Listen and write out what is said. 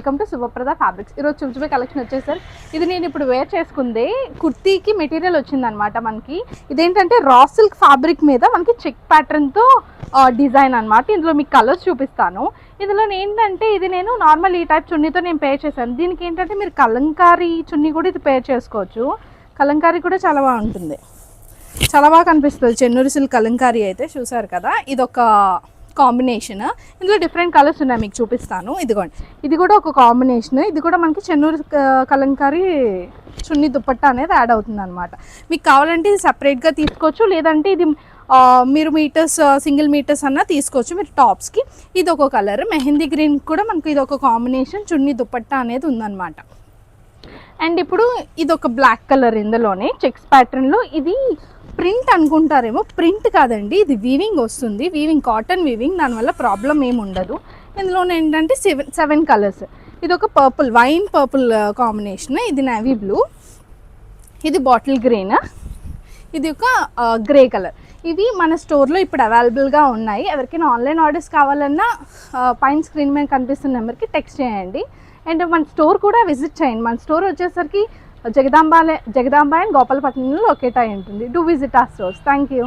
Welcome to Subhaprada fabrics. ఈరోజు చూపించే collection వచ్చేసరికి ఇది నేను ఇప్పుడు వేర్ చేసుకుంది కుర్తీకి మెటీరియల్ వచ్చిందనమాట. మనకి ఇదేంటంటే రా సిల్క్ ఫ్యాబ్రిక్ మీద మనకి చెక్ ప్యాటర్న్తో డిజైన్ అనమాట. ఇందులో మీకు కలర్స్ చూపిస్తాను. ఇందులో ఏంటంటే ఇది నేను నార్మల్ ఈ టైప్ చున్నీతో నేను పేర్ చేశాను. దీనికి ఏంటంటే మీరు కలంకారీ చున్నీ కూడా ఇది పేర్ చేసుకోవచ్చు. కలంకారీ కూడా చాలా బాగుంటుంది, చాలా బాగా కనిపిస్తుంది. చెన్నూరు సిల్క్ కలంకారీ అయితే చూసారు కదా, ఇదొక కాంబినేషన్. ఇందులో డిఫరెంట్ కలర్స్ ఉన్నాయి, మీకు చూపిస్తాను. ఇదిగోండి, ఇది కూడా ఒక కాంబినేషన్. ఇది కూడా మనకి చెన్నూరు కలంకారీ చున్నీ దుపట్టా అనేది యాడ్ అవుతుంది అనమాట. మీకు కావాలంటే ఇది సపరేట్గా తీసుకోవచ్చు, లేదంటే ఇది మీరు మీటర్స్ సింగిల్ మీటర్స్ అన్నా తీసుకోవచ్చు మీరు టాప్స్కి. ఇది ఒక కలర్ మెహందీ గ్రీన్ కూడా మనకి ఇది ఒక కాంబినేషన్ చున్నీ దుపట్టా అనేది ఉందన్నమాట. అండ్ ఇప్పుడు ఇది ఒక బ్లాక్ కలర్, ఇందులోనే చెక్స్ ప్యాటర్న్లో. ఇది ప్రింట్ అనుకుంటారేమో, ప్రింట్ కాదండి, ఇది వీవింగ్ వస్తుంది. వీవింగ్, కాటన్ వీవింగ్, దానివల్ల ప్రాబ్లం ఏమి ఉండదు. ఇందులోనే ఏంటంటే సెవెన్ కలర్స్. ఇది ఒక పర్పుల్, వైన్ పర్పుల్ కాంబినేషన్. ఇది నేవీ బ్లూ, ఇది బాటిల్ గ్రీన్, ఇది ఒక గ్రే కలర్. ఇవి మన స్టోర్లో ఇప్పుడు అవైలబుల్గా ఉన్నాయి. ఎవరికైనా ఆన్లైన్ ఆర్డర్స్ కావాలన్నా పైన స్క్రీన్ మీద కనిపిస్తున్న నెంబర్కి టెక్స్ట్ చేయండి. అండ్ మన స్టోర్ కూడా విజిట్ చేయండి. మన స్టోర్ వచ్చేసరికి జగదాంబ అండ్ గోపాలపట్నంలో లొకేట్ అయి ఉంటుంది. Do visit our stores. Thank you.